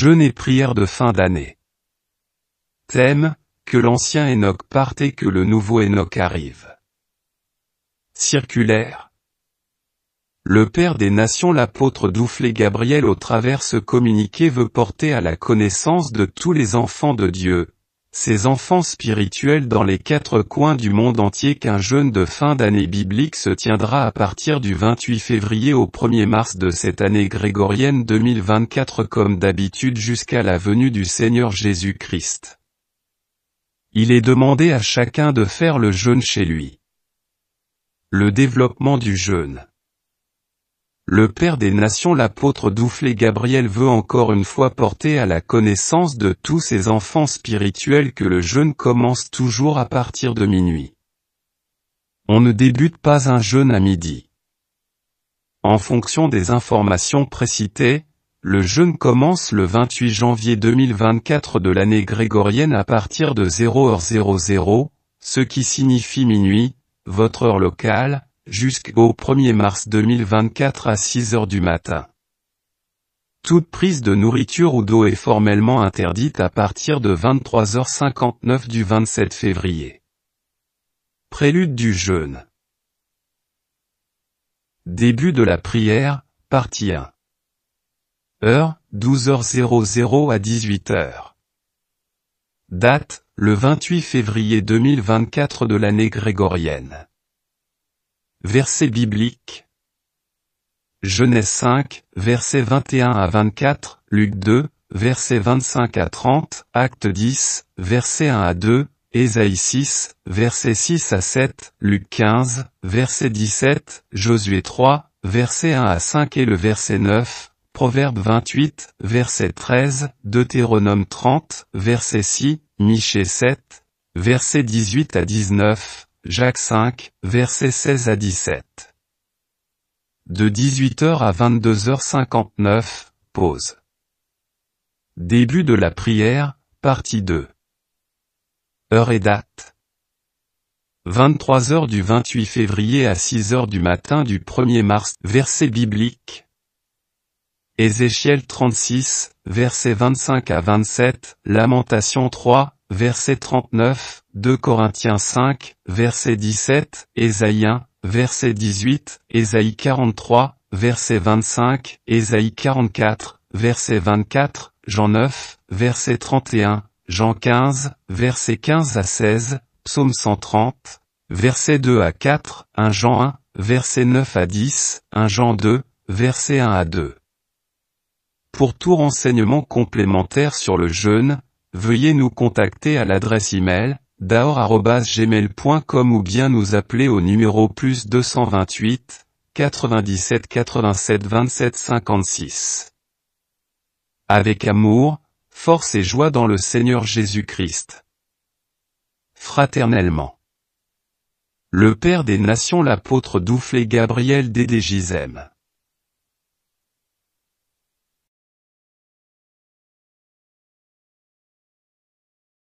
Jeûne et prière de fin d'année. Thème, que l'ancien Enoch parte et que le nouveau Enoch arrive. Circulaire. Le Père des Nations, l'apôtre Douflé Gabriel, au travers ce communiqué, veut porter à la connaissance de tous les enfants de Dieu, ces enfants spirituels dans les 4 coins du monde entier, qu'un jeûne de fin d'année biblique se tiendra à partir du 28 février au 1er mars de cette année grégorienne 2024 comme d'habitude jusqu'à la venue du Seigneur Jésus-Christ. Il est demandé à chacun de faire le jeûne chez lui. Le développement du jeûne. Le Père des Nations, l'apôtre Douflé Gabriel, veut encore une fois porter à la connaissance de tous ces enfants spirituels que le jeûne commence toujours à partir de minuit. On ne débute pas un jeûne à midi. En fonction des informations précitées, le jeûne commence le 28 janvier 2024 de l'année grégorienne à partir de 0h00, ce qui signifie minuit, votre heure locale, jusqu'au 1er mars 2024 à 6h du matin. Toute prise de nourriture ou d'eau est formellement interdite à partir de 23h59 du 27 février. Prélude du jeûne. Début de la prière, partie 1. Heure, 12h00 à 18h. Date, le 28 février 2024 de l'année grégorienne. Versets bibliques. Genèse 5, versets 21 à 24, Luc 2, versets 25 à 30, Actes 10, versets 1 à 2, Ésaïe 6, versets 6 à 7, Luc 15, verset 17, Josué 3, versets 1 à 5 et le verset 9, Proverbe 28, verset 13, Deutéronome 30, verset 6, Michée 7, versets 18 à 19, Jacques 5, versets 16 à 17. De 18h à 22h59, pause. Début de la prière, partie 2. Heure et date. 23h du 28 février à 6h du matin du 1er mars. Verset biblique. Ézéchiel 36, versets 25 à 27, Lamentation 3, verset 39, 2 Corinthiens 5, verset 17, Ésaïe 1, verset 18, Ésaïe 43, verset 25, Ésaïe 44, verset 24, Jean 9, verset 31, Jean 15, verset 15 à 16, Psaume 130, verset 2 à 4, 1 Jean 1, verset 9 à 10, 1 Jean 2, verset 1 à 2. Pour tout renseignement complémentaire sur le jeûne, veuillez nous contacter à l'adresse email, daor@gmail.com ou bien nous appeler au numéro +228, 97 87 27 56. Avec amour, force et joie dans le Seigneur Jésus-Christ. Fraternellement. Le Père des Nations, l'apôtre Douflé Gabriel, Dédé Gizem.